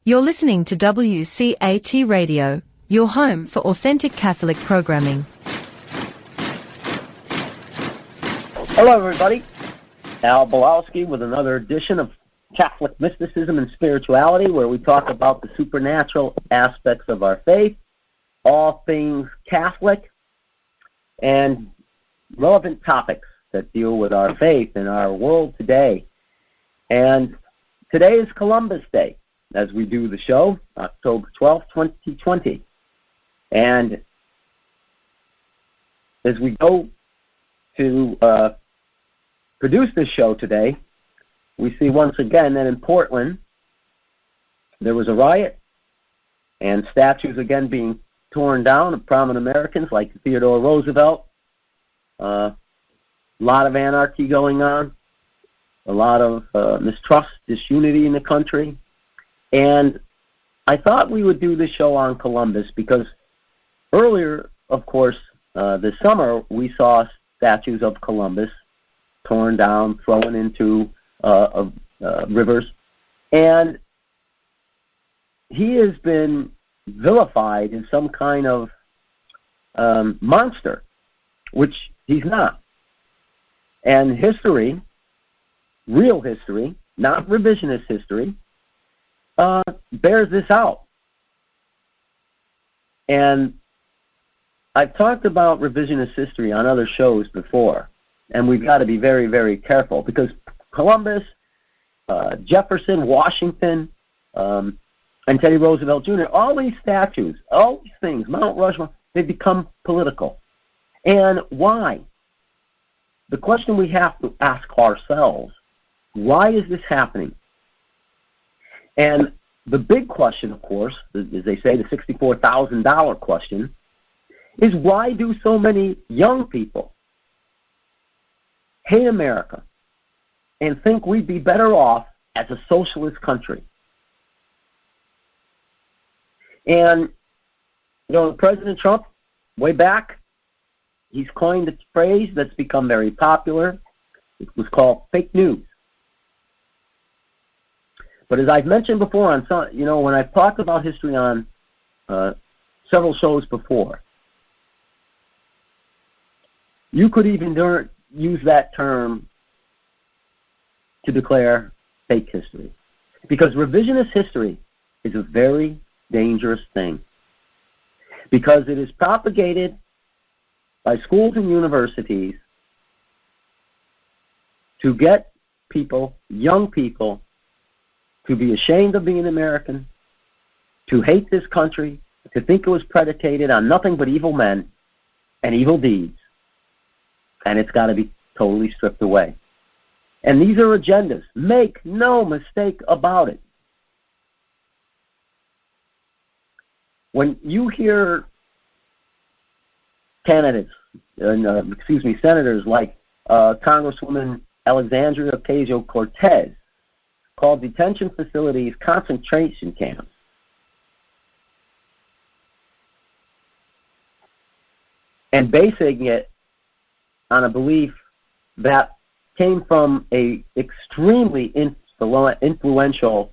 You're listening to WCAT Radio, your home for authentic Catholic programming. Hello, everybody. Al Bielawski with another edition of Catholic Mysticism and Spirituality, where we talk about the supernatural aspects of our faith, all things Catholic, and relevant topics that deal with our faith in our world today. And today is Columbus Day, as we do the show, October 12th, 2020. And as we go to produce this show today, we see once again that in Portland there was a riot and statues again being torn down of prominent Americans like Theodore Roosevelt. A lot of anarchy going on, a lot of mistrust, disunity in the country. And I thought we would do this show on Columbus because earlier, of course, this summer, we saw statues of Columbus torn down, thrown into rivers. And he has been vilified in some kind of monster, which he's not. And history, real history, not revisionist history, bears this out. And I've talked about revisionist history on other shows before, and we've got to be very, very careful because Columbus, Jefferson, Washington, and Teddy Roosevelt Jr., all these statues, all these things, Mount Rushmore, they become political. And why? The question we have to ask ourselves, why is this happening? And the big question, of course, as they say, the $64,000 question, is why do so many young people hate America and think we'd be better off as a socialist country? And, you know, President Trump, way back, he's coined a phrase that's become very popular. It was called fake news. But as I've mentioned before, on some, you know, when I've talked about history on several shows before, you could even use that term to declare fake history. Because revisionist history is a very dangerous thing. Because it is propagated by schools and universities to get people, young people, to be ashamed of being American, to hate this country, to think it was predicated on nothing but evil men and evil deeds. And it's got to be totally stripped away. And these are agendas. Make no mistake about it. When you hear candidates, senators like Congresswoman Alexandria Ocasio-Cortez, called detention facilities concentration camps, and basing it on a belief that came from a extremely influential,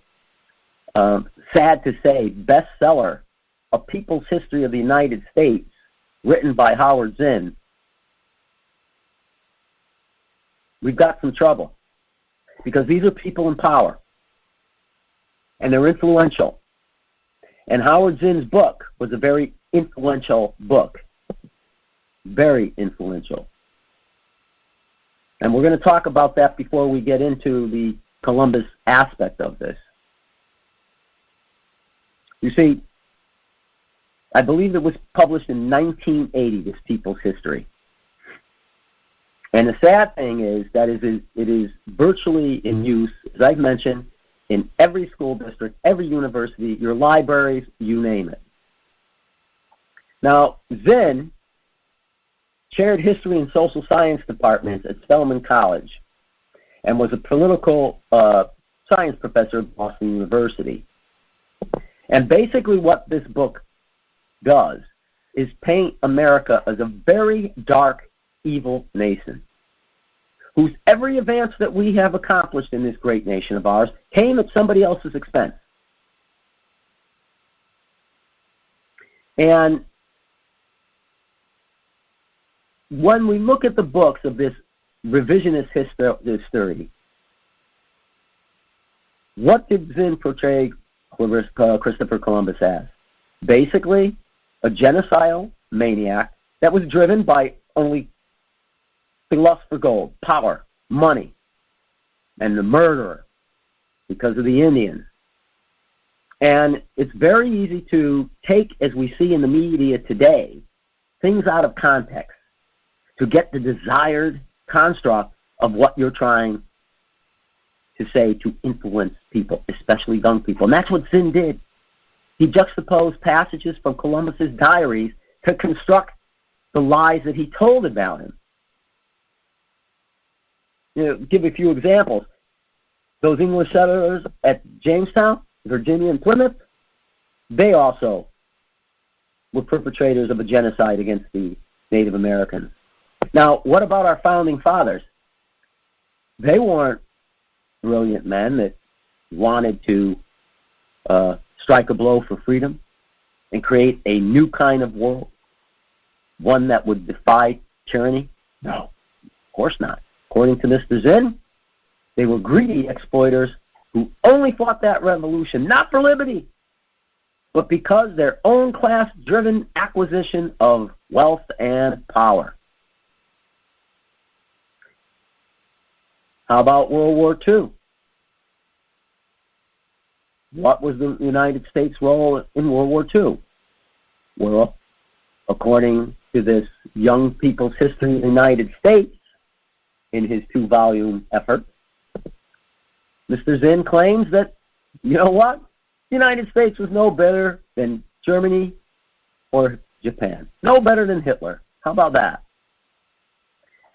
sad to say, bestseller, A People's History of the United States, written by Howard Zinn, we've got some trouble. Because these are people in power. And they're influential. And Howard Zinn's book was a very influential book. Very influential. And we're going to talk about that before we get into the Columbus aspect of this. You see, I believe it was published in 1980, this People's History. And the sad thing is that it is virtually in use, as I've mentioned, in every school district, every university, your libraries, you name it. Now, Zinn chaired history and social science departments at Spelman College and was a political science professor at Boston University. And basically what this book does is paint America as a very dark, evil nation, whose every advance that we have accomplished in this great nation of ours came at somebody else's expense. And when we look at the books of this revisionist history, what did Zinn portray Christopher Columbus as? Basically, a genocidal maniac that was driven by only the lust for gold, power, money, and the murderer because of the Indians. And it's very easy to take, as we see in the media today, things out of context to get the desired construct of what you're trying to say to influence people, especially young people. And that's what Zinn did. He juxtaposed passages from Columbus's diaries to construct the lies that he told about him. Give a few examples. Those English settlers at Jamestown, Virginia, and Plymouth, they also were perpetrators of a genocide against the Native Americans. Now, what about our founding fathers? They weren't brilliant men that wanted to strike a blow for freedom and create a new kind of world, one that would defy tyranny? No, of course not. According to Mr. Zinn, they were greedy exploiters who only fought that revolution, not for liberty, but because their own class-driven acquisition of wealth and power. How about World War II? What was the United States' role in World War II? Well, according to this Young People's History of the United States, in his 2-volume effort, Mr. Zinn claims that, you know what? The United States was no better than Germany or Japan. No better than Hitler. How about that?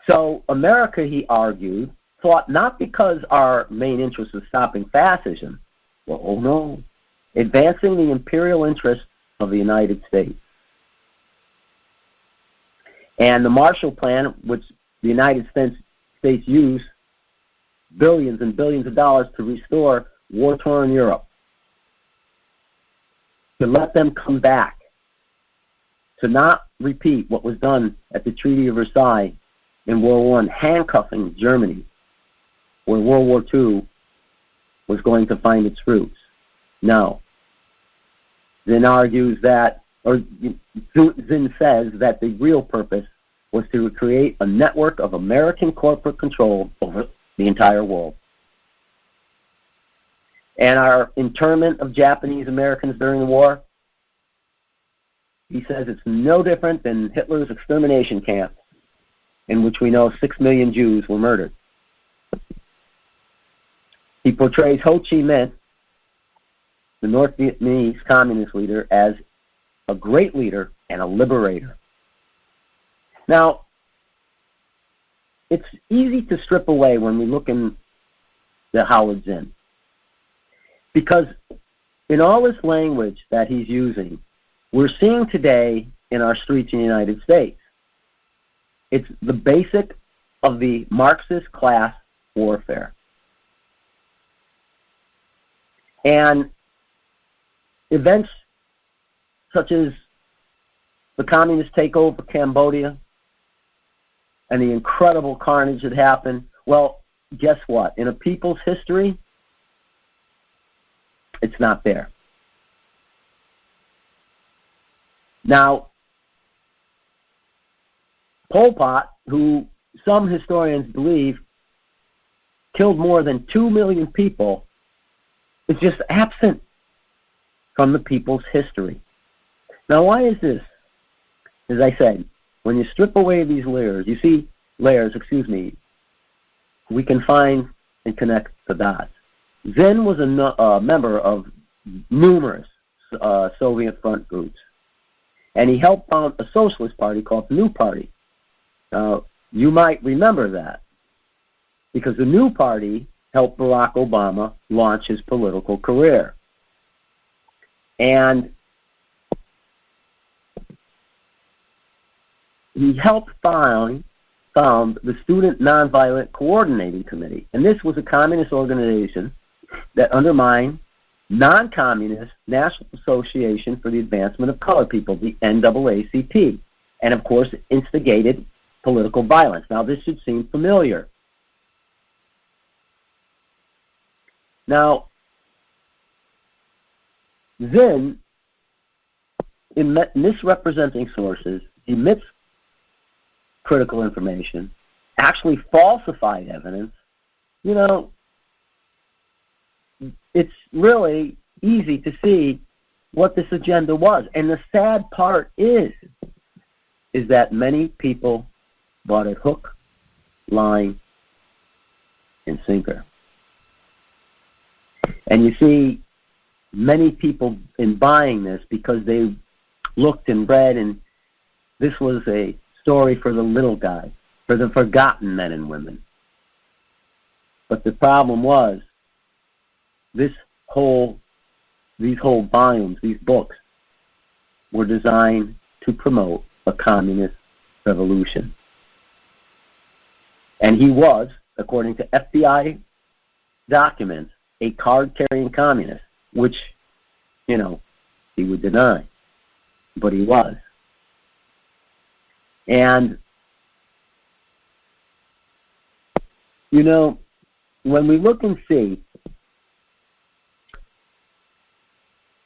So America, he argued, fought not because our main interest was stopping fascism. Well, oh no. Advancing the imperial interests of the United States. And the Marshall Plan, which the United States used billions and billions of dollars to restore war-torn Europe, to let them come back, to not repeat what was done at the Treaty of Versailles in World War I, handcuffing Germany, where World War II was going to find its roots. No. Zinn argues that, or Zinn says that the real purpose was to create a network of American corporate control over the entire world. And our internment of Japanese Americans during the war, he says it's no different than Hitler's extermination camp, in which we know 6 million Jews were murdered. He portrays Ho Chi Minh, the North Vietnamese communist leader, as a great leader and a liberator. Now, it's easy to strip away when we look in the Howard Zinn, because in all this language that he's using, we're seeing today in our streets in the United States. It's the basic of the Marxist class warfare. And events such as the communist takeover of Cambodia and the incredible carnage that happened, well, guess what? In a people's history, it's not there. Now, Pol Pot, who some historians believe killed more than 2 million people, is just absent from the people's history. Now, why is this? As I said, when you strip away these layers, we can find and connect the dots. Zinn was a member of numerous Soviet front groups, and he helped found a socialist party called the New Party. Now, you might remember that, because the New Party helped Barack Obama launch his political career. And he helped found the Student Nonviolent Coordinating Committee. And this was a communist organization that undermined non-communist National Association for the Advancement of Colored People, the NAACP, and of course instigated political violence. Now this should seem familiar. Now, then, in misrepresenting sources, omits critical information, actually falsified evidence, it's really easy to see what this agenda was. And the sad part is that many people bought it hook, line, and sinker. And you see many people in buying this because they looked and read, and this was a story for the little guy, for the forgotten men and women. But the problem was, these whole volumes, these books, were designed to promote a communist revolution. And he was, according to FBI documents, a card-carrying communist, which, he would deny. But he was. And, when we look and see,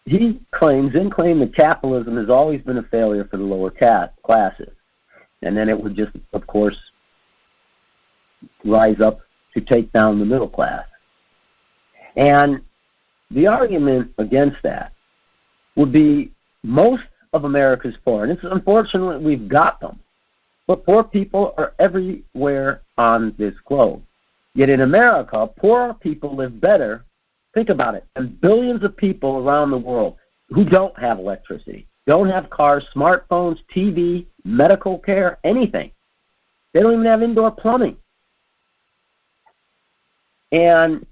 he claims that capitalism has always been a failure for the lower classes. And then it would just, of course, rise up to take down the middle class. And the argument against that would be most of America's poor. And it's unfortunate we've got them. But poor people are everywhere on this globe. Yet in America, poor people live better, think about it, than billions of people around the world who don't have electricity, don't have cars, smartphones, TV, medical care, anything. They don't even have indoor plumbing. And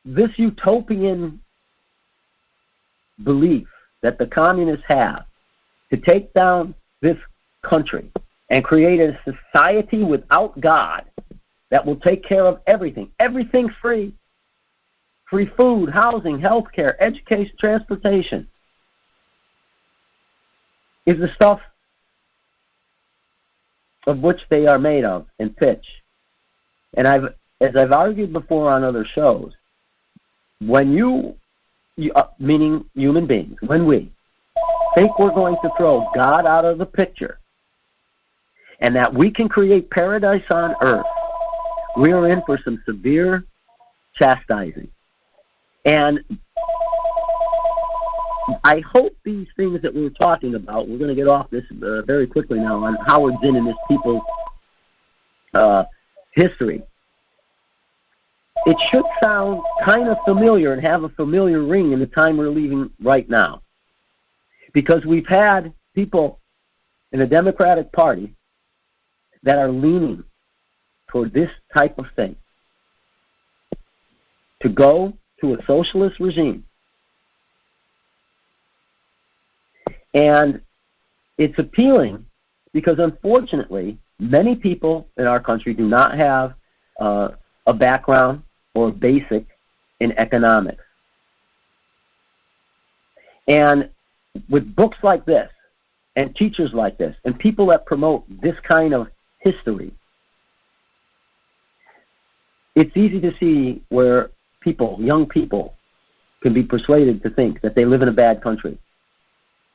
this utopian belief that the communists have to take down this country and create a society without God that will take care of everything. Everything free. Free food, housing, health care, education, transportation is the stuff of which they are made of and pitch. And as I've argued before on other shows, when you meaning human beings, when we think we're going to throw God out of the picture and that we can create paradise on earth, we are in for some severe chastising. And I hope these things that we're talking about, we're going to get off this very quickly now on Howard Zinn and his people's history. It should sound kind of familiar and have a familiar ring in the time we're leaving right now. Because we've had people in the Democratic Party that are leaning toward this type of thing. To go to a socialist regime. And it's appealing because, unfortunately, many people in our country do not have a background or basic in economics. And with books like this, and teachers like this, and people that promote this kind of history, it's easy to see where people, young people, can be persuaded to think that they live in a bad country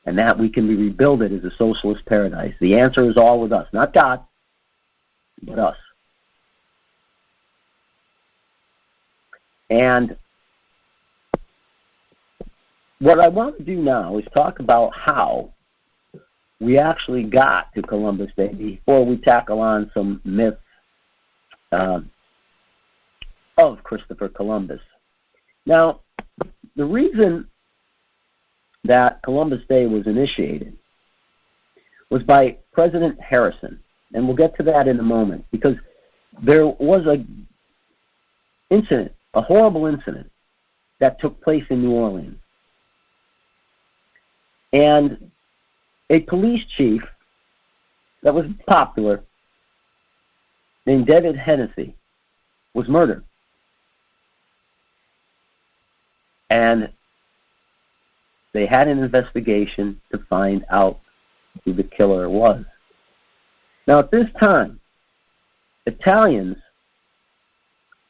and that we can rebuild it as a socialist paradise. The answer is all with us. Not God, but us. And what I want to do now is talk about how we actually got to Columbus Day before we tackle on some myths of Christopher Columbus. Now, the reason that Columbus Day was initiated was by President Harrison, and we'll get to that in a moment, because there was a horrible incident that took place in New Orleans. And a police chief that was popular, named David Hennessy, was murdered. And they had an investigation to find out who the killer was. Now, at this time, Italians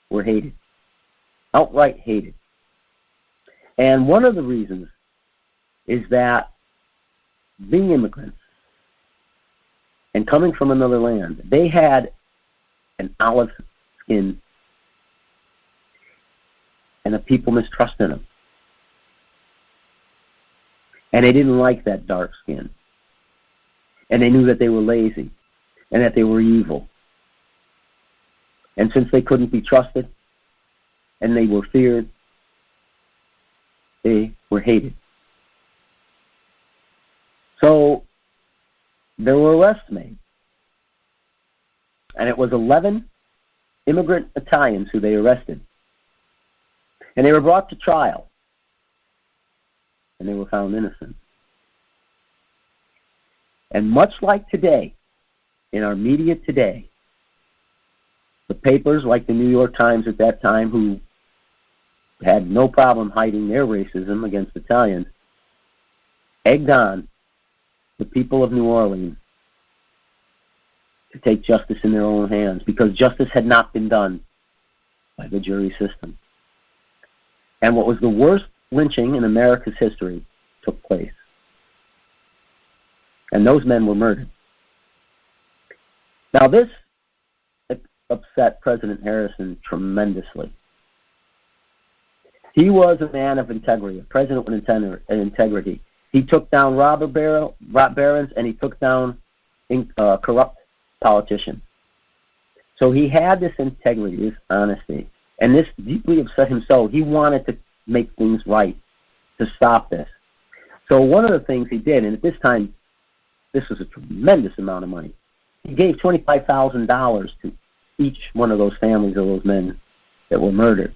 were hated, outright hated. And one of the reasons is that being immigrants and coming from another land, they had an olive skin, and the people mistrusted them. And they didn't like that dark skin. And they knew that they were lazy and that they were evil. And since they couldn't be trusted and they were feared, they were hated. So there were arrests made. And it was 11 immigrant Italians who they arrested. And they were brought to trial. And they were found innocent. And much like today, in our media today, the papers like the New York Times at that time, who had no problem hiding their racism against Italians, egged on the people of New Orleans to take justice in their own hands, because justice had not been done by the jury system. And what was the worst lynching in America's history took place. And those men were murdered. Now, this upset President Harrison tremendously. He was a man of integrity, a president with integrity. He took down robber barons, and he took down corrupt politicians. So he had this integrity, this honesty, and this deeply upset him. So he wanted to make things right, to stop this. So one of the things he did, and at this time, this was a tremendous amount of money. He gave $25,000 to each one of those families of those men that were murdered.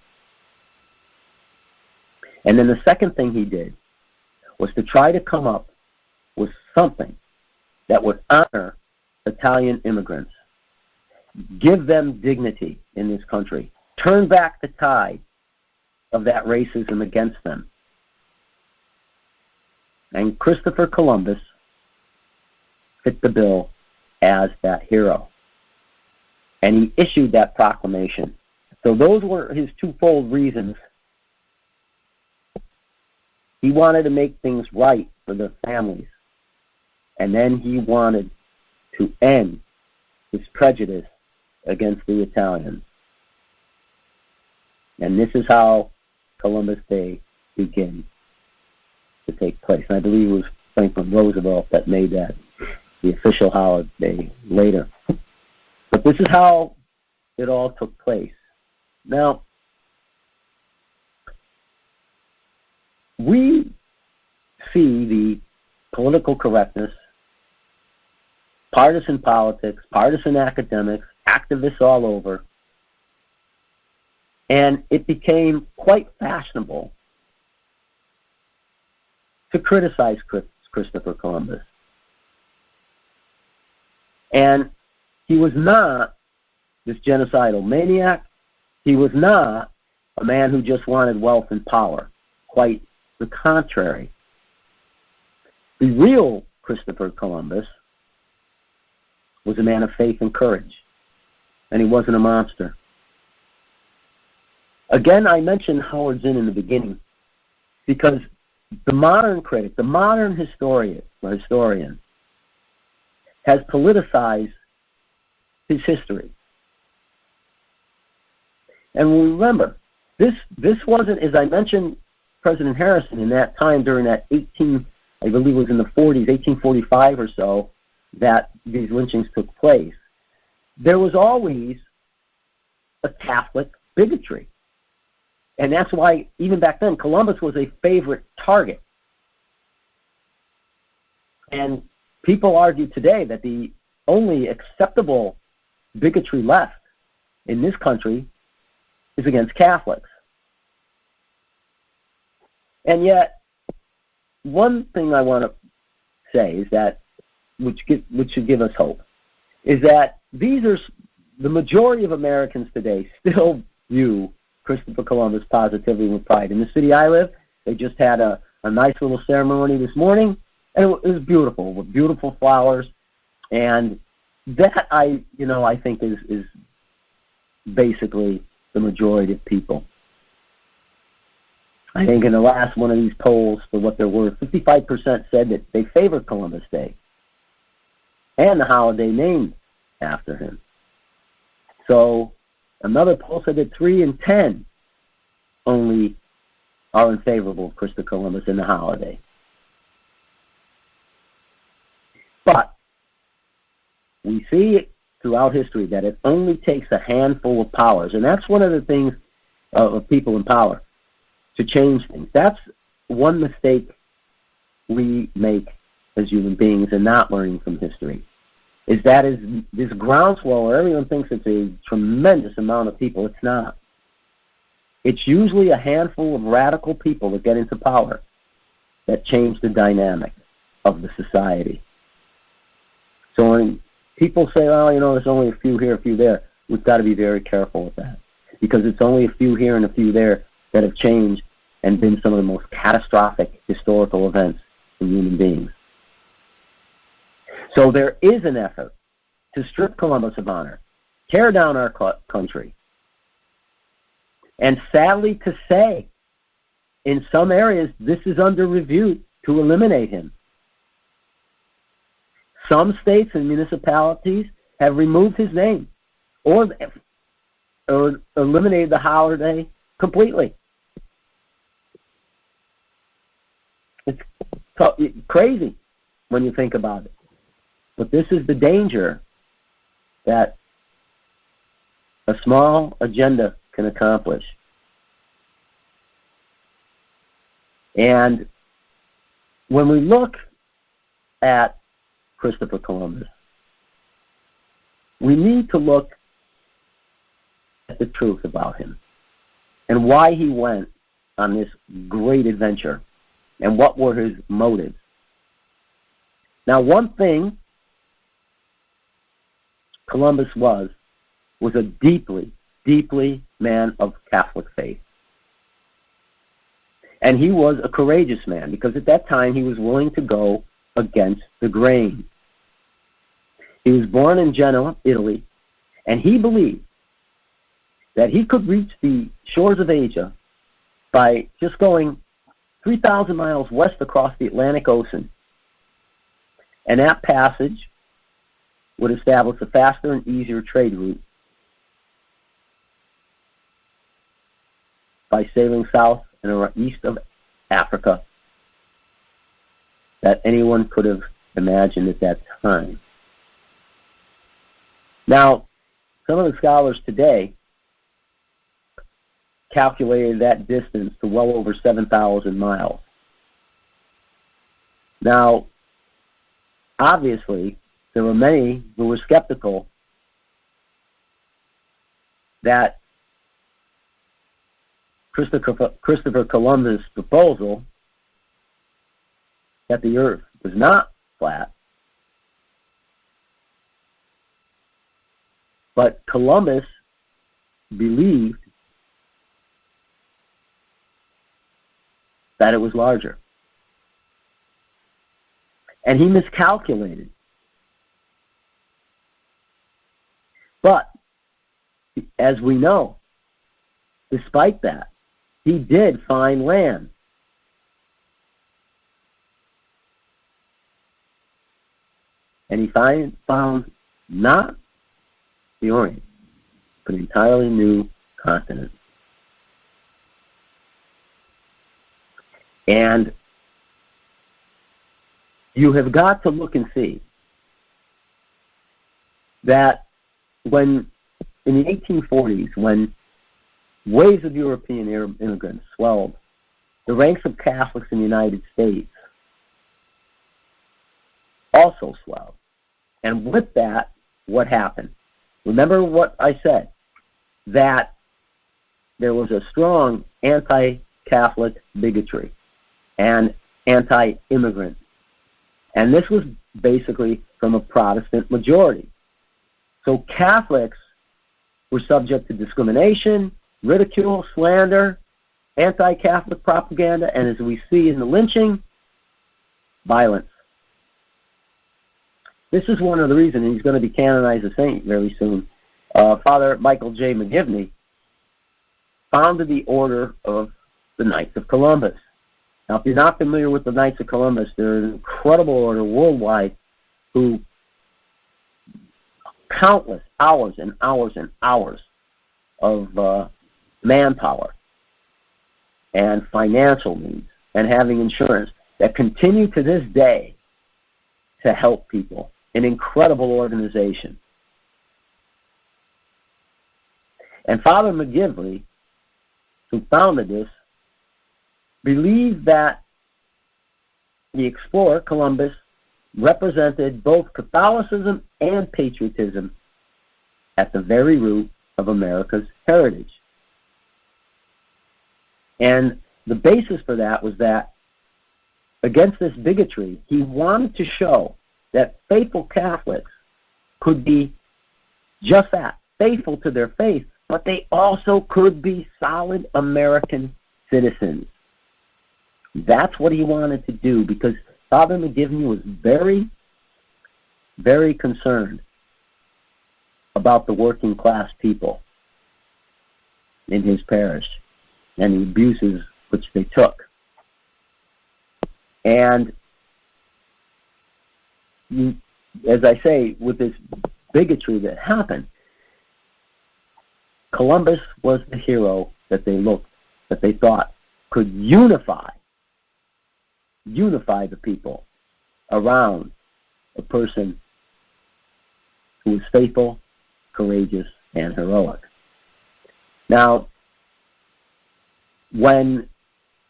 And then the second thing he did was to try to come up with something that would honor Italian immigrants, give them dignity in this country, turn back the tide of that racism against them. And Christopher Columbus fit the bill as that hero. And he issued that proclamation. So those were his twofold reasons. He wanted to make things right for the families. And then he wanted to end his prejudice against the Italians. And this is how Columbus Day begins to take place. And I believe it was Franklin Roosevelt that made that the official holiday later. But this is how it all took place. Now, we see the political correctness, partisan politics, partisan academics, activists all over, and it became quite fashionable to criticize Christopher Columbus. And he was not this genocidal maniac. He was not a man who just wanted wealth and power. Quite the contrary. The real Christopher Columbus was a man of faith and courage, and he wasn't a monster. Again, I mentioned Howard Zinn in the beginning because the modern critic, the modern historian has politicized his history. And remember, this wasn't, as I mentioned, President Harrison in that time during that I believe it was in the 40s, 1845 or so, that these lynchings took place. There was always a Catholic bigotry. And that's why, even back then, Columbus was a favorite target. And people argue today that the only acceptable bigotry left in this country is against Catholics. And yet, one thing I want to say is that, which should give us hope, is that the majority of Americans today still view Christopher Columbus positively with pride. In the city I live, they just had a nice little ceremony this morning, and it was beautiful, with beautiful flowers. And that, I think is basically the majority of people. I think in the last one of these polls, for what they're worth, 55% said that they favor Columbus Day and the holiday named after him. So another poll said that 3 in 10 only are in favor of Christopher Columbus and the holiday. But we see throughout history that it only takes a handful of powers, and that's one of the things of people in power, to change things. That's one mistake we make as human beings in not learning from history, is this groundswell where everyone thinks it's a tremendous amount of people. It's not. It's usually a handful of radical people that get into power that change the dynamic of the society. So when people say, there's only a few here, a few there, we've got to be very careful with that, because it's only a few here and a few there that have changed and been some of the most catastrophic historical events in human beings. So there is an effort to strip Columbus of honor, tear down our country, and sadly to say, in some areas, this is under review to eliminate him. Some states and municipalities have removed his name or eliminated the holiday completely. It's crazy when you think about it. But this is the danger that a small agenda can accomplish. And when we look at Christopher Columbus, we need to look at the truth about him and why he went on this great adventure and what were his motives. Now, one thing Columbus was a deeply, deeply man of Catholic faith. And he was a courageous man, because at that time he was willing to go against the grain. He was born in Genoa, Italy, and he believed that he could reach the shores of Asia by just going 3,000 miles west across the Atlantic Ocean. And that passage would establish a faster and easier trade route by sailing south and east of Africa that anyone could have imagined at that time. Now, some of the scholars today calculated that distance to well over 7,000 miles. Now, obviously, there were many who were skeptical that Christopher Columbus' proposal that the earth was not flat, but Columbus believed that it was larger. And he miscalculated. But, as we know, despite that, he did find land. And he found not the Orient, but an entirely new continent. And you have got to look and see that when, in the 1840s, when waves of European immigrants swelled the ranks of Catholics in the United States, also swelled. And with that, what happened? Remember what I said, that there was a strong anti-Catholic bigotry and anti-immigrant. And this was basically from a Protestant majority. So Catholics were subject to discrimination, ridicule, slander, anti-Catholic propaganda, and as we see in the lynching, violence. This is one of the reasons, and he's going to be canonized a saint very soon. Father Michael J. McGivney founded the Order of the Knights of Columbus. Now, if you're not familiar with the Knights of Columbus, they're an incredible order worldwide who countless hours and hours and hours of manpower and financial needs and having insurance that continue to this day to help people. An incredible organization. And Father McGivney, who founded this, believed that the explorer, Columbus, represented both Catholicism and patriotism at the very root of America's heritage. And the basis for that was that against this bigotry, he wanted to show that faithful Catholics could be just that, faithful to their faith, but they also could be solid American citizens. That's what he wanted to do, because Father McGivney was very, very concerned about the working class people in his parish and the abuses which they took. And as I say, with this bigotry that happened, Columbus was the hero that they thought could unify the people around a person who was faithful, courageous, and heroic. Now, when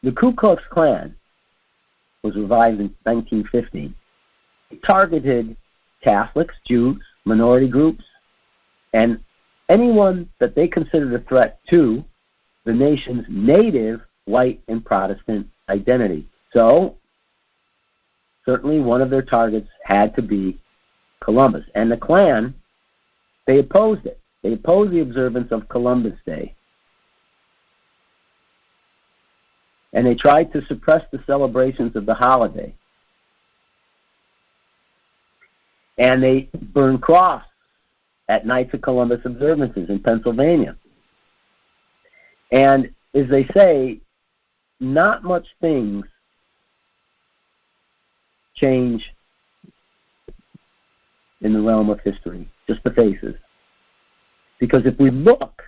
the Ku Klux Klan was revived in 1950, it targeted Catholics, Jews, minority groups, and anyone that they considered a threat to the nation's native white and Protestant identity. So, certainly one of their targets had to be Columbus. And the Klan, they opposed it. They opposed the observance of Columbus Day. And they tried to suppress the celebrations of the holiday. And they burned crosses at Knights of Columbus observances in Pennsylvania. And as they say, not much things change in the realm of history, just the faces. Because if we look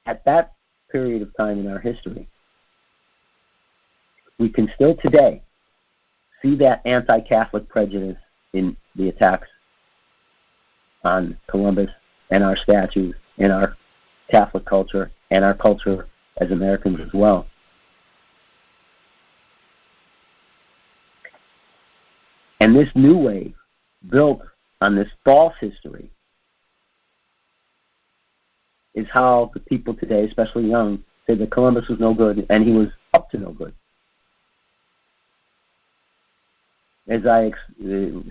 at that period of time in our history, we can still today see that anti-Catholic prejudice in the attacks on Columbus and our statues and our Catholic culture and our culture as Americans as well. And this new wave, built on this false history, is how the people today, especially young, say that Columbus was no good and he was up to no good. As I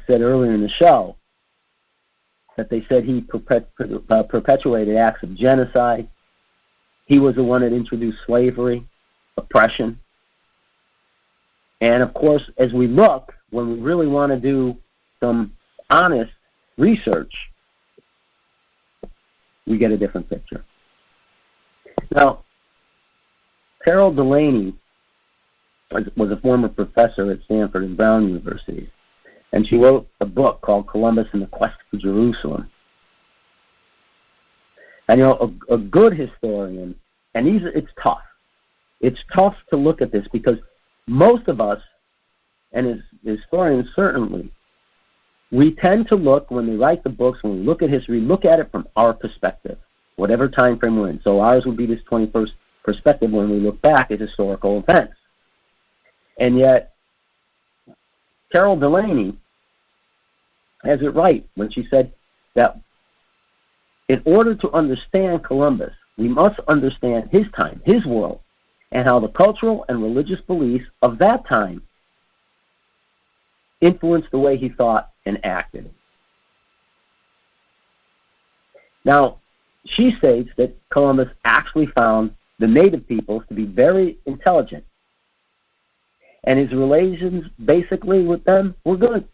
said earlier in the show, that they said he perpetuated acts of genocide. He was the one that introduced slavery, oppression. And of course, as we look, when we really want to do some honest research, we get a different picture. Now, Carol Delaney was a former professor at Stanford and Brown University, and she wrote a book called Columbus and the Quest for Jerusalem. And you know, a good historian, and it's tough. It's tough to look at this because most of us, and as historians certainly, we tend to look, when we write the books, when we look at history, look at it from our perspective, whatever time frame we're in. So ours would be this 21st perspective when we look back at historical events. And yet, Carol Delaney has it right when she said that in order to understand Columbus, we must understand his time, his world, and how the cultural and religious beliefs of that time influenced the way he thought and acted. Now, she states that Columbus actually found the native peoples to be very intelligent, and his relations basically with them were good.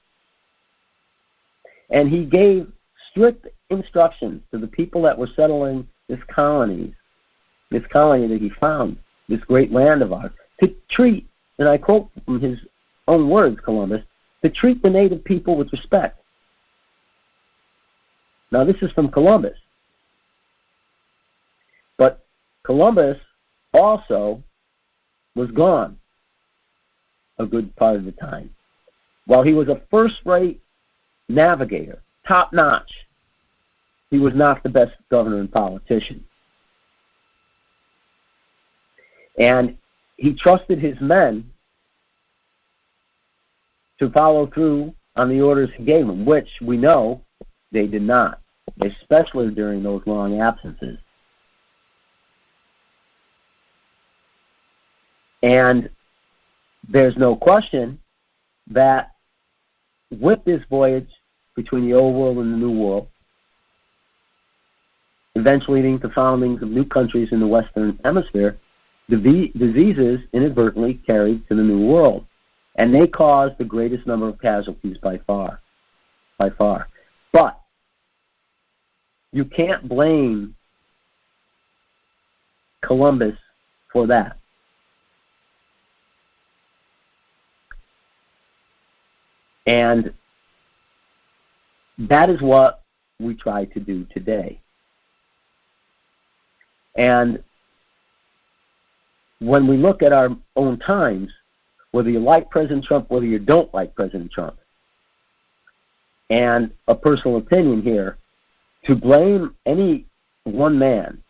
And he gave strict instructions to the people that were settling this colony that he found, this great land of ours, to treat, and I quote from his own words, Columbus, to treat the native people with respect. Now this is from Columbus. But Columbus also was gone a good part of the time. While he was a first-rate navigator, top-notch, he was not the best governor and politician. And he trusted his men to follow through on the orders he gave them, which we know they did not, especially during those long absences. And there's no question that with this voyage between the Old World and the New World, eventually leading to foundings of new countries in the Western Hemisphere, the diseases inadvertently carried to the New World. And they caused the greatest number of casualties by far. But you can't blame Columbus for that. And that is what we try to do today. And when we look at our own times, whether you like President Trump, whether you don't like President Trump, and a personal opinion here, to blame any one man,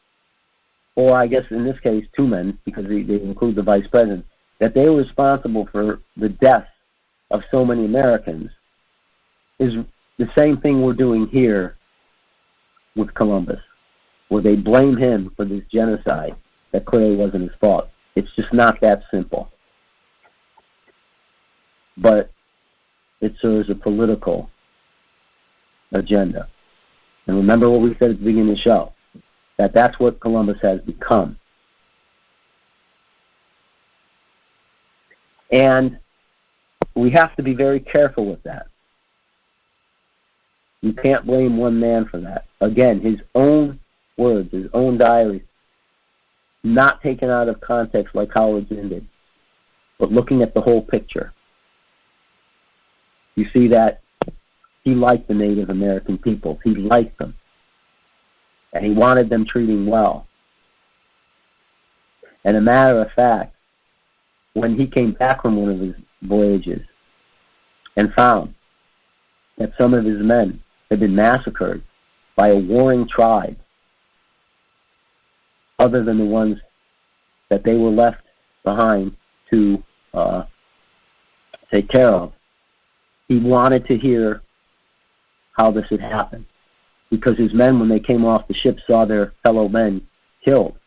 or I guess in this case 2 men, because they include the vice president, that they were responsible for the deaths of so many Americans, is the same thing we're doing here with Columbus, where they blame him for this genocide that clearly wasn't his fault. It's just not that simple. But it serves a political agenda. And remember what we said at the beginning of the show, that that's what Columbus has become. And we have to be very careful with that. You can't blame one man for that. Again, his own words, his own diary, not taken out of context like Howard Zinn did, but looking at the whole picture. You see that he liked the Native American peoples. He liked them. And he wanted them treating well. And a matter of fact, when he came back from one of his voyages and found that some of his men had been massacred by a warring tribe, other than the ones that they were left behind to take care of, he wanted to hear how this had happened. Because his men, when they came off the ship, saw their fellow men killed,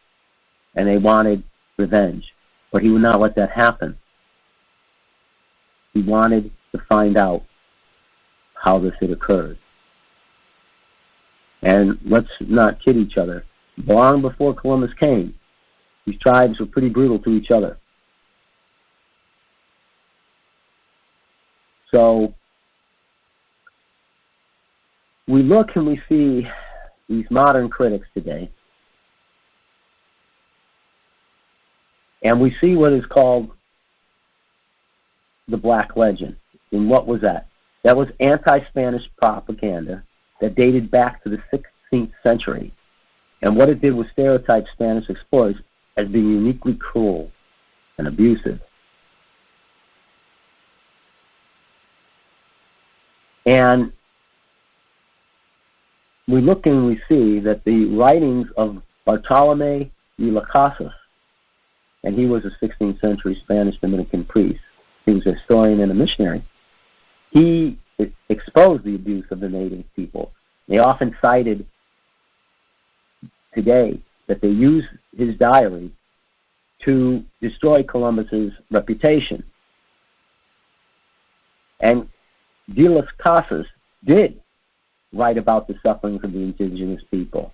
and they wanted revenge. But he would not let that happen. He wanted to find out how this had occurred. And let's not kid each other. Long before Columbus came, these tribes were pretty brutal to each other. So we look and we see these modern critics today, and we see what is called the Black Legend. And what was that? That was anti-Spanish propaganda that dated back to the 16th century. And what it did was stereotype Spanish explorers as being uniquely cruel and abusive. And we look and we see that the writings of Bartolomé de las Casas, and he was a 16th century Spanish Dominican priest, he was a historian and a missionary, he exposed the abuse of the native people. They often cited today that they use his diary to destroy Columbus's reputation. And de las Casas did write about the sufferings of the indigenous people.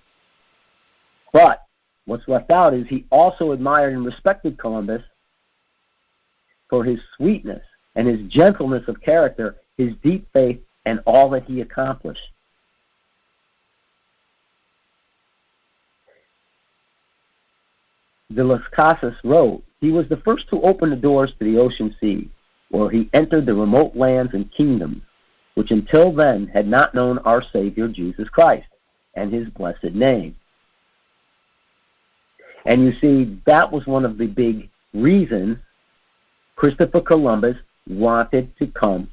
But what's left out is he also admired and respected Columbus for his sweetness and his gentleness of character, his deep faith, and all that he accomplished. De las Casas wrote, he was the first to open the doors to the ocean sea, where he entered the remote lands and kingdoms, which until then had not known our Savior Jesus Christ and his blessed name. And you see, that was one of the big reasons Christopher Columbus wanted to come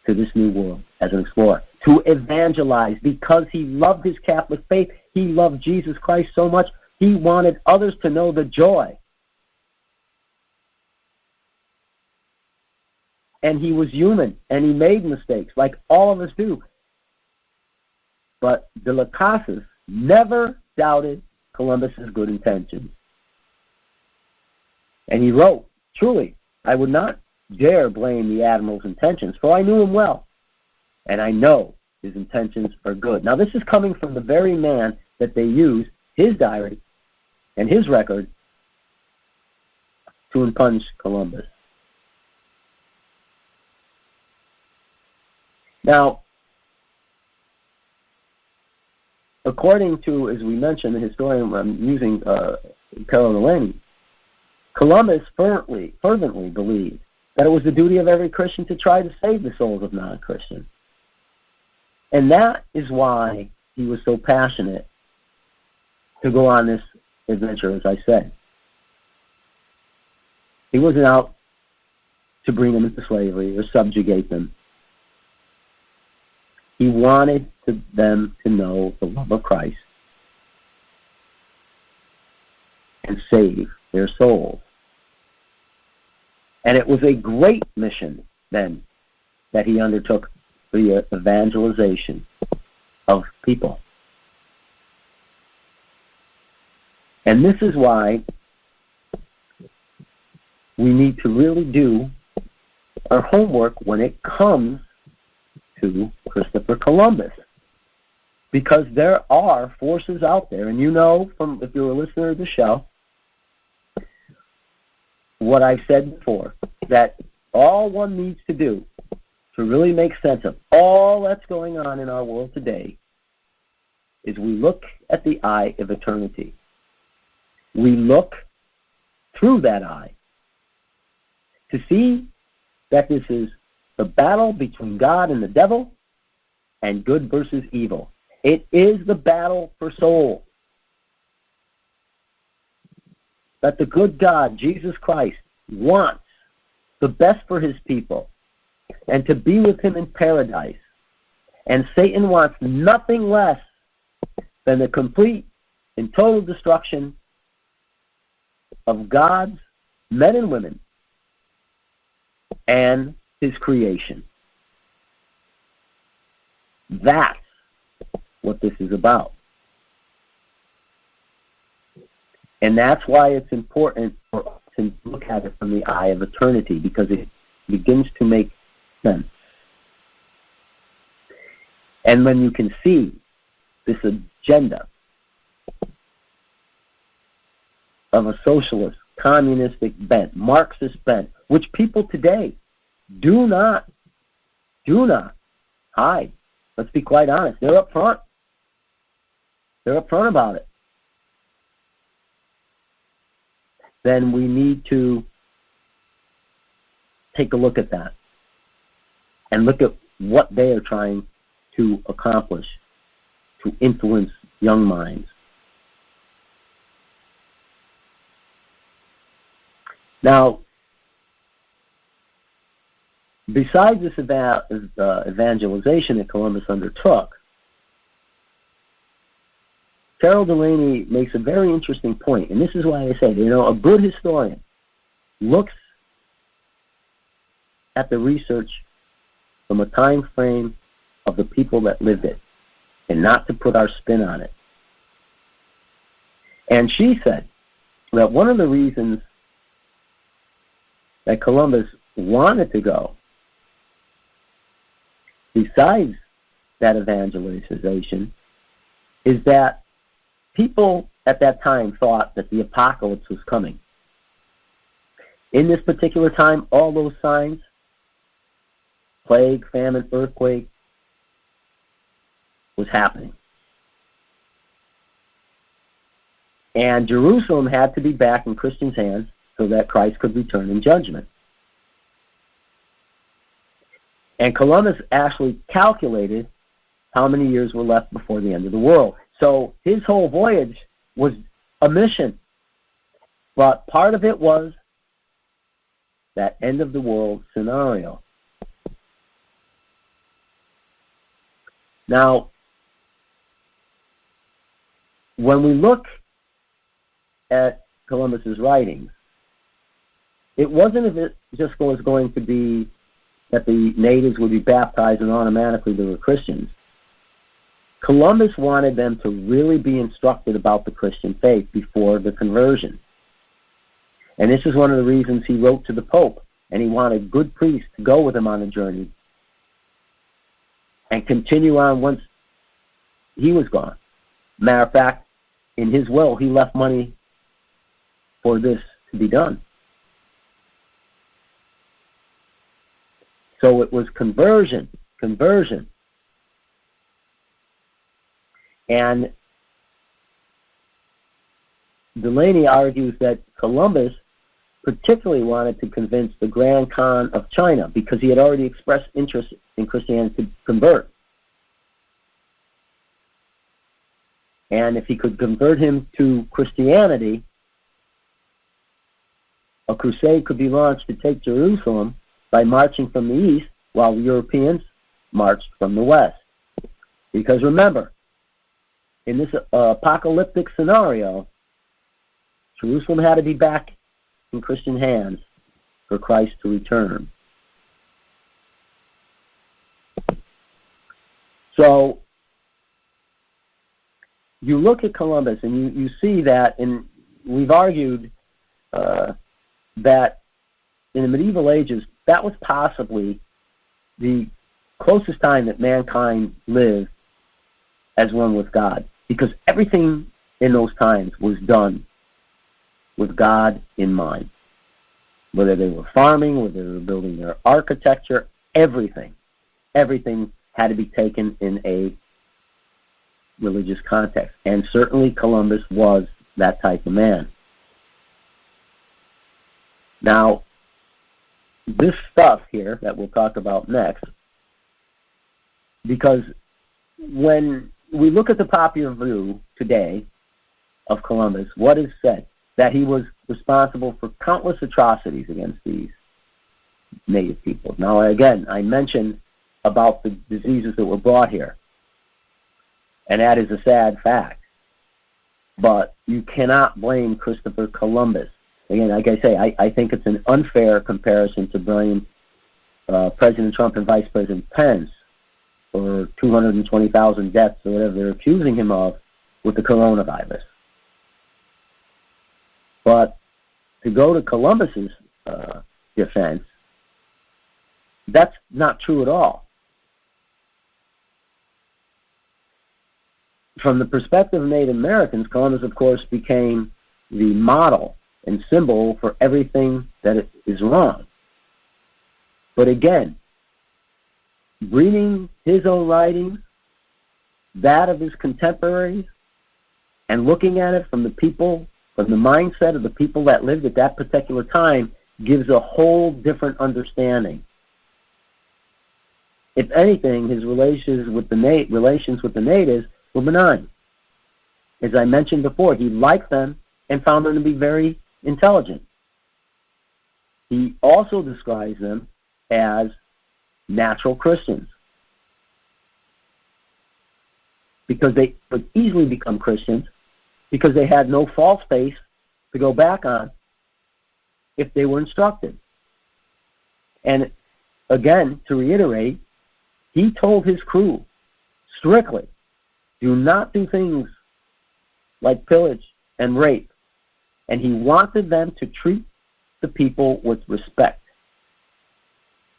to this new world as an explorer, to evangelize, because he loved his Catholic faith. He loved Jesus Christ so much, he wanted others to know the joy. And he was human, and he made mistakes, like all of us do. But de las Casas never doubted Columbus's good intentions. And he wrote, truly, I would not dare blame the admiral's intentions, for I knew him well, and I know his intentions are good. Now, this is coming from the very man that they used, his diary and his record, to impunge Columbus. Now, according to, as we mentioned, the historian, I'm using Carol Delaney, Columbus fervently believed that it was the duty of every Christian to try to save the souls of non-Christians. And that is why he was so passionate to go on this adventure, as I said. He wasn't out to bring them into slavery or subjugate them. He wanted them to know the love of Christ and save their souls. And it was a great mission then that he undertook, the evangelization of people. And this is why we need to really do our homework when it comes to Christopher Columbus. Because there are forces out there, and you know, from if you're a listener of the show, what I've said before, that all one needs to do to really make sense of all that's going on in our world today is we look at the eye of eternity. We look through that eye to see that this is the battle between God and the devil and good versus evil. It is the battle for souls. That the good God, Jesus Christ, wants the best for his people and to be with him in paradise. And Satan wants nothing less than the complete and total destruction of God's men and women and his creation. That's what this is about. And that's why it's important for us to look at it from the eye of eternity, because it begins to make sense. And when you can see this agenda of a socialist, communistic bent, Marxist bent, which people today do not hide. Let's be quite honest. They're up front. They're up front about it. Then we need to take a look at that and look at what they are trying to accomplish to influence young minds. Now, besides this evangelization that Columbus undertook, Carol Delaney makes a very interesting point, and this is why I say, a good historian looks at the research from a time frame of the people that lived it, and not to put our spin on it. And she said that one of the reasons that Columbus wanted to go, besides that evangelization, is that people at that time thought that the apocalypse was coming. In this particular time, all those signs, plague, famine, earthquake, was happening. And Jerusalem had to be back in Christians' hands so that Christ could return in judgment. And Columbus actually calculated how many years were left before the end of the world. So his whole voyage was a mission. But part of it was that end of the world scenario. Now, when we look at Columbus's writings, it wasn't as it just was going to be that the natives would be baptized and automatically they were Christians. Columbus wanted them to really be instructed about the Christian faith before the conversion. And this is one of the reasons he wrote to the Pope, and he wanted good priests to go with him on the journey and continue on once he was gone. Matter of fact, in his will, he left money for this to be done. So it was conversion. And Delaney argues that Columbus particularly wanted to convince the Grand Khan of China because he had already expressed interest in Christianity to convert. And if he could convert him to Christianity, a crusade could be launched to take Jerusalem by marching from the east while the Europeans marched from the west. Because remember, in this apocalyptic scenario, Jerusalem had to be back in Christian hands for Christ to return. So, you look at Columbus and you see that, and we've argued that in the medieval ages, that was possibly the closest time that mankind lived as one with God. Because everything in those times was done with God in mind. Whether they were farming, whether they were building their architecture, everything had to be taken in a religious context. And certainly Columbus was that type of man. Now, this stuff here that we'll talk about next, because when we look at the popular view today of Columbus, what is said? That he was responsible for countless atrocities against these native people. Now, again, I mentioned about the diseases that were brought here, and that is a sad fact. But you cannot blame Christopher Columbus. Again, like I say, I think it's an unfair comparison to blame President Trump and Vice President Pence for 220,000 deaths or whatever they're accusing him of with the coronavirus. But to go to Columbus's defense, that's not true at all. From the perspective of Native Americans, Columbus, of course, became the model and symbol for everything that is wrong. But again, reading his own writings, that of his contemporaries, and looking at it from the people, from the mindset of the people that lived at that particular time, gives a whole different understanding. If anything, his relations with the natives were benign. As I mentioned before, he liked them and found them to be very intelligent. He also describes them as natural Christians, because they could easily become Christians because they had no false faith to go back on if they were instructed. And again, to reiterate, he told his crew strictly, do not do things like pillage and rape. And he wanted them to treat the people with respect.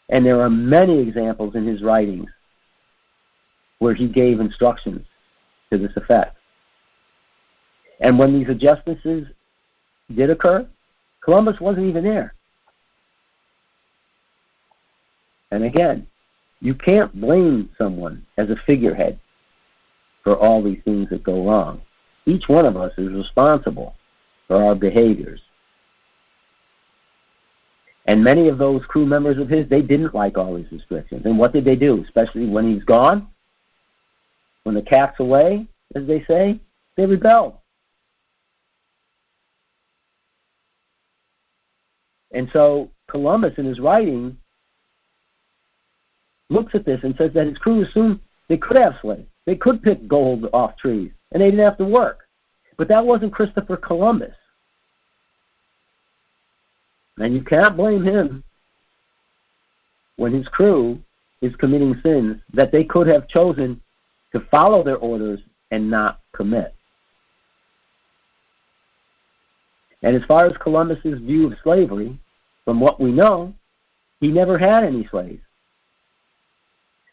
And there are many examples in his writings where he gave instructions to this effect. And when these adjustances did occur, Columbus wasn't even there. And again, you can't blame someone as a figurehead for all these things that go wrong. Each one of us is responsible for our behaviors. And many of those crew members of his, they didn't like all these restrictions. And what did they do? Especially when he's gone, when the cat's away, as they say, they rebel. And so Columbus, in his writing, looks at this and says that his crew assumed they could have slaves. They could pick gold off trees, and they didn't have to work. But that wasn't Christopher Columbus. And you can't blame him when his crew is committing sins that they could have chosen to follow their orders and not commit. And as far as Columbus's view of slavery, from what we know, he never had any slaves.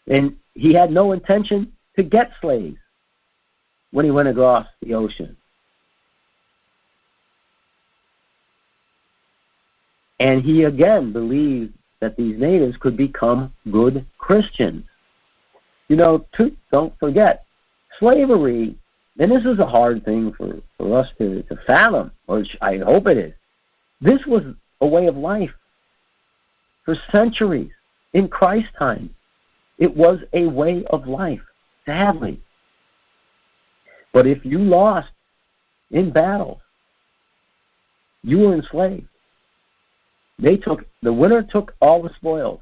And he had no intention to get slaves when he went across the ocean. And he again believed that these natives could become good Christians. You know, don't forget, slavery, and this is a hard thing for us to fathom, or I hope it is. This was a way of life for centuries. In Christ's time, it was a way of life, sadly. But if you lost in battle, you were enslaved. The winner took all the spoils,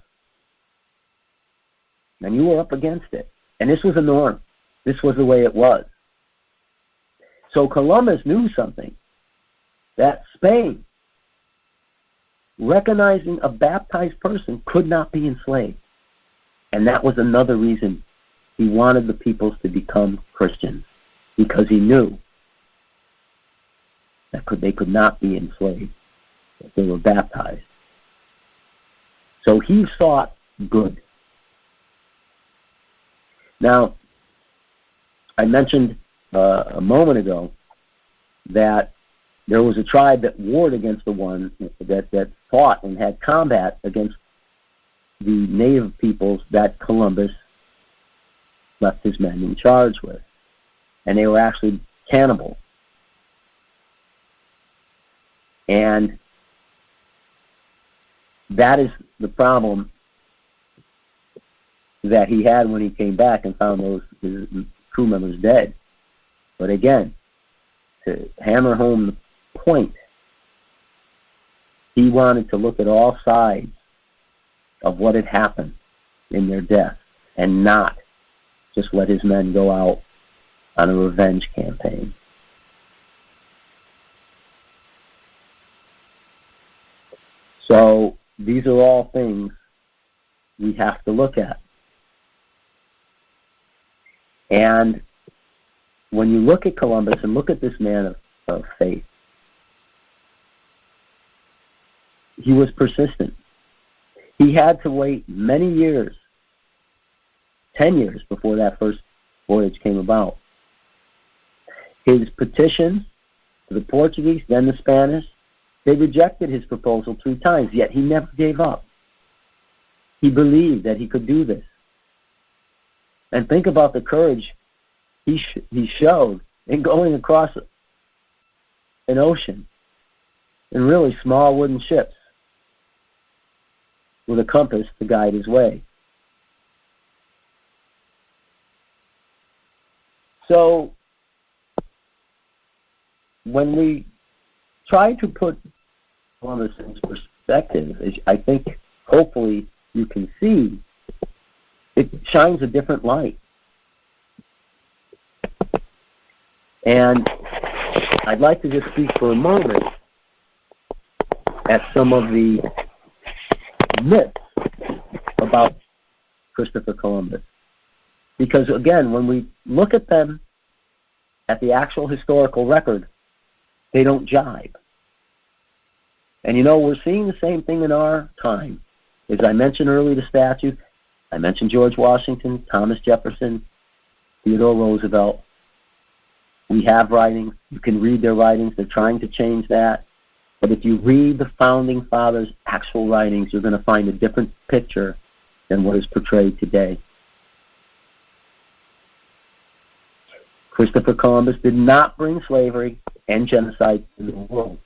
and you were up against it. And this was a norm. This was the way it was. So Columbus knew something, that Spain, recognizing a baptized person, could not be enslaved. And that was another reason he wanted the peoples to become Christians, because he knew that they could not be enslaved if they were baptized. So he sought good. Now, I mentioned a moment ago that there was a tribe that warred against the one that fought and had combat against the native peoples that Columbus left his men in charge with. And they were actually cannibals. And that is the problem that he had when he came back and found his crew members dead. But again, to hammer home the point, he wanted to look at all sides of what had happened in their death and not just let his men go out on a revenge campaign. So these are all things we have to look at. And when you look at Columbus and look at this man of faith, he was persistent. He had to wait many years, 10 years before that first voyage came about. His petitions to the Portuguese, then the Spanish, they rejected his proposal 3 times, yet he never gave up. He believed that he could do this. And think about the courage he showed in going across an ocean in really small wooden ships with a compass to guide his way. So when we try to put Columbus in perspective, I think hopefully you can see it shines a different light. And I'd like to just speak for a moment at some of the myths about Christopher Columbus. Because again, when we look at them at the actual historical record, they don't jibe. And you know, we're seeing the same thing in our time. As I mentioned earlier, the statue, I mentioned George Washington, Thomas Jefferson, Theodore Roosevelt. We have writings. You can read their writings. They're trying to change that. But if you read the Founding Fathers' actual writings, you're going to find a different picture than what is portrayed today. Christopher Columbus did not bring slavery and genocide to the world.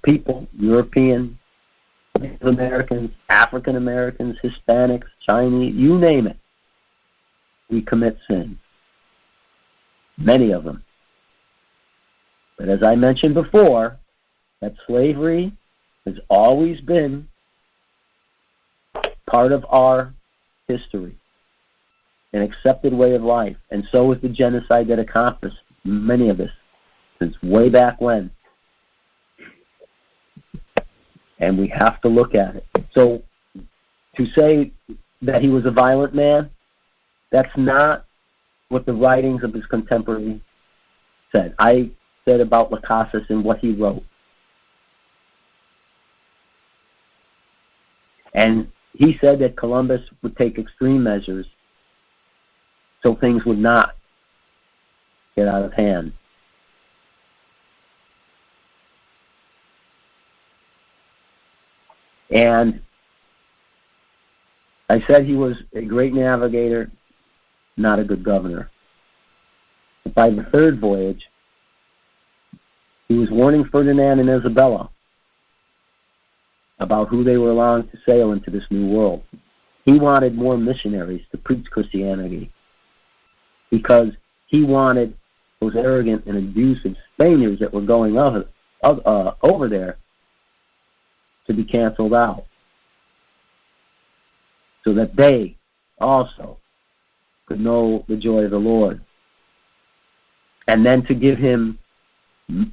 People, European, Native Americans, African Americans, Hispanics, Chinese, you name it, we commit sins. Many of them. But as I mentioned before, that slavery has always been part of our history, an accepted way of life, and so is the genocide that accomplished many of us since way back when. And we have to look at it. So to say that he was a violent man, that's not what the writings of his contemporaries said. I said about Las Casas and what he wrote. And he said that Columbus would take extreme measures so things would not get out of hand. And I said he was a great navigator, not a good governor. But by the third voyage, he was warning Ferdinand and Isabella about who they were allowing to sail into this new world. He wanted more missionaries to preach Christianity because he wanted those arrogant and abusive Spaniards that were going over there to be canceled out, so that they also could know the joy of the Lord. And then to give him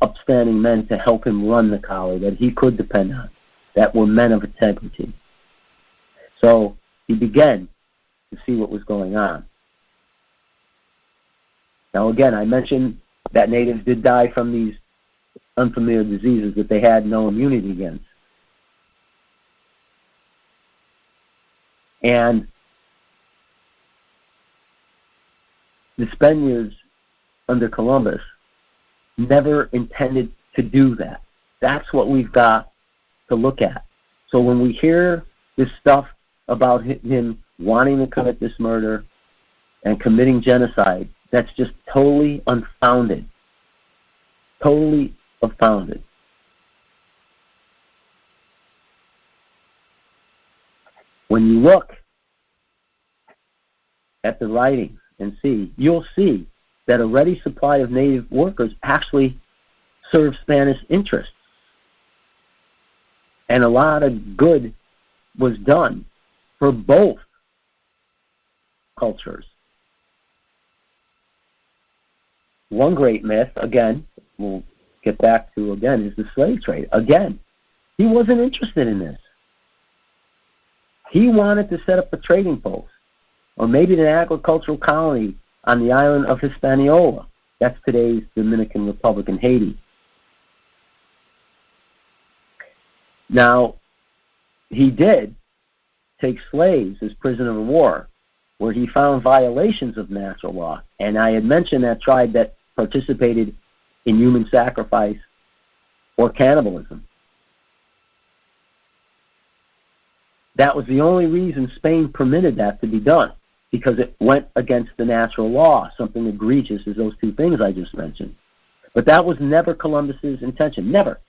upstanding men to help him run the colony that he could depend on, that were men of integrity. So he began to see what was going on. Now again, I mentioned that natives did die from these unfamiliar diseases that they had no immunity against. And the Spaniards under Columbus never intended to do that. That's what we've got to look at. So when we hear this stuff about him wanting to commit this murder and committing genocide, that's just totally unfounded. Totally unfounded. When you look at the writings and see, you'll see that a ready supply of native workers actually served Spanish interests. And a lot of good was done for both cultures. One great myth, again, we'll get back to again, is the slave trade. Again, he wasn't interested in this. He wanted to set up a trading post, or maybe an agricultural colony on the island of Hispaniola. That's today's Dominican Republic in Haiti. Now, he did take slaves as prisoners of war, where he found violations of natural law. And I had mentioned that tribe that participated in human sacrifice or cannibalism. That was the only reason Spain permitted that to be done, because it went against the natural law, something egregious as those two things I just mentioned. But that was never Columbus's intention, never.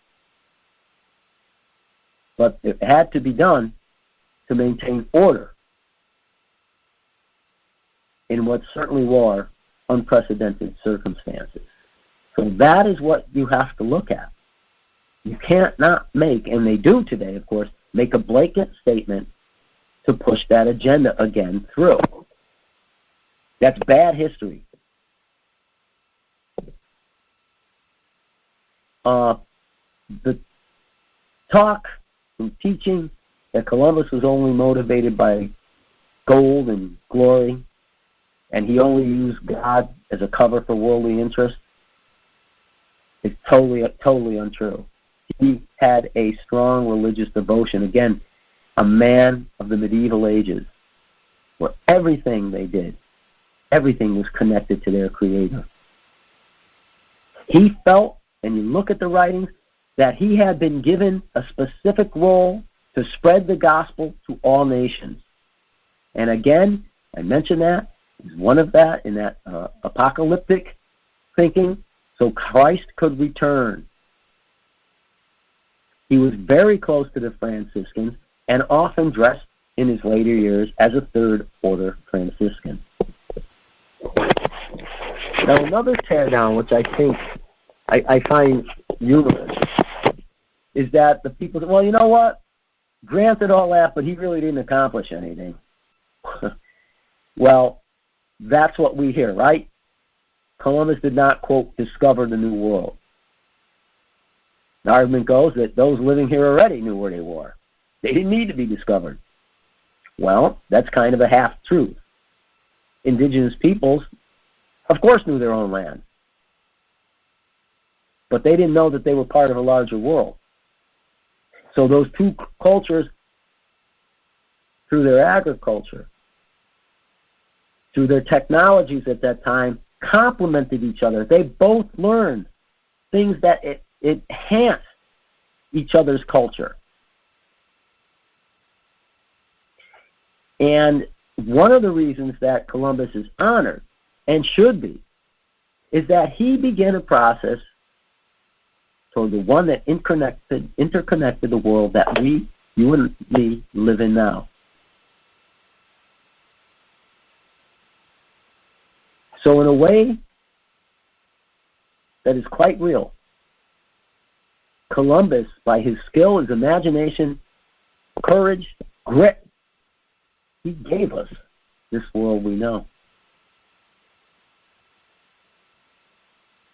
But it had to be done to maintain order in what certainly were unprecedented circumstances. So that is what you have to look at. You can't not make, and they do today, of course, make a blanket statement to push that agenda again through. That's bad history. The talk and teaching that Columbus was only motivated by gold and glory, and he only used God as a cover for worldly interest, is totally untrue. He had a strong religious devotion. Again, a man of the medieval ages, where everything they did, everything was connected to their Creator. He felt, and you look at the writings, that he had been given a specific role to spread the gospel to all nations. And again, I mentioned that, he's one of that in that apocalyptic thinking, so Christ could return. He was very close to the Franciscans and often dressed in his later years as a third-order Franciscan. Now, another teardown, which I think I find humorous, is that the people say, well, you know what? Granted all that, but he really didn't accomplish anything. Well, that's what we hear, right? Columbus did not, quote, discover the New World. The argument goes that those living here already knew where they were. They didn't need to be discovered. Well, that's kind of a half-truth. Indigenous peoples, of course, knew their own land. But they didn't know that they were part of a larger world. So those two cultures, through their agriculture, through their technologies at that time, complemented each other. They both learned things that enhanced each other's culture. And one of the reasons that Columbus is honored, and should be, is that he began a process toward the one that interconnected the world that you and me, live in now. So in a way that is quite real, Columbus, by his skill, his imagination, courage, grit, he gave us this world we know.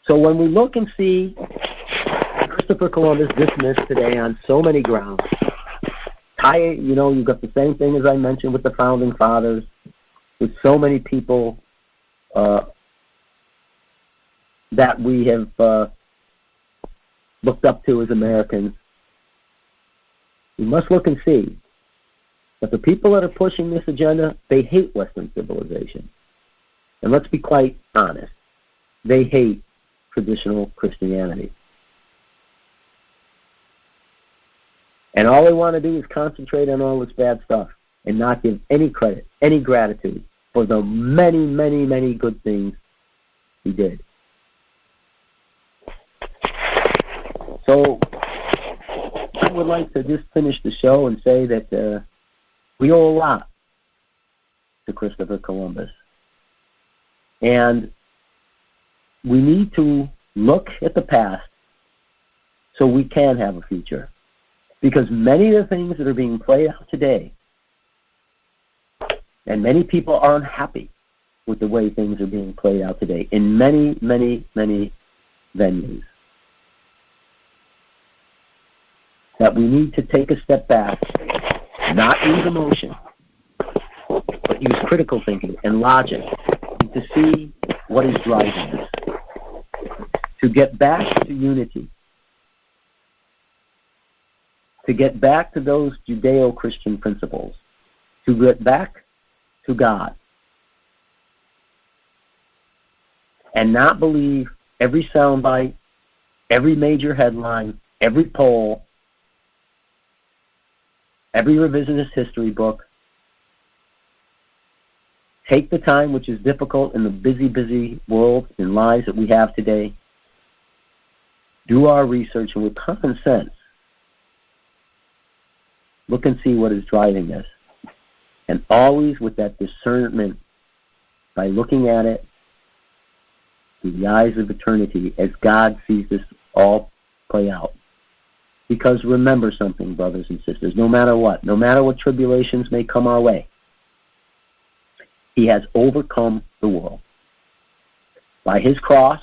So when we look and see Christopher Columbus dismissed today on so many grounds, you've got the same thing as I mentioned with the Founding Fathers, with so many people that we have looked up to as Americans. We must look and see that the people that are pushing this agenda, they hate Western civilization. And let's be quite honest, they hate traditional Christianity. And all they want to do is concentrate on all this bad stuff and not give any credit, any gratitude for the many, many, many good things he did. So I would like to just finish the show and say that we owe a lot to Christopher Columbus. And we need to look at the past so we can have a future. Because many of the things that are being played out today, and many people are unhappy with the way things are being played out today in many, many, many venues, that we need to take a step back, not use emotion, but use critical thinking and logic to see what is driving this, to get back to unity, to get back to those Judeo-Christian principles, to get back to God, and not believe every soundbite, every major headline, every poll, every revisionist history book. Take the time, which is difficult in the busy, busy world and lives that we have today. Do our research, and with common sense, look and see what is driving this. And always with that discernment, by looking at it through the eyes of eternity as God sees this all play out. Because remember something, brothers and sisters, no matter what tribulations may come our way, He has overcome the world. By His cross,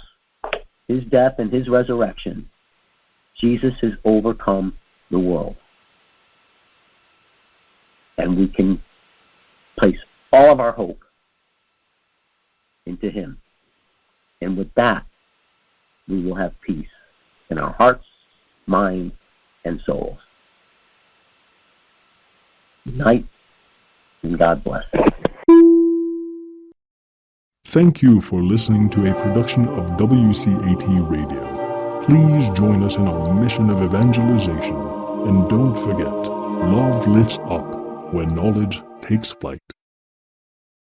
His death, and His resurrection, Jesus has overcome the world. And we can place all of our hope into Him. And with that, we will have peace in our hearts, minds, and souls. Good night, and God bless. Thank you for listening to a production of WCAT Radio. Please join us in our mission of evangelization. And don't forget, love lifts up when knowledge takes flight.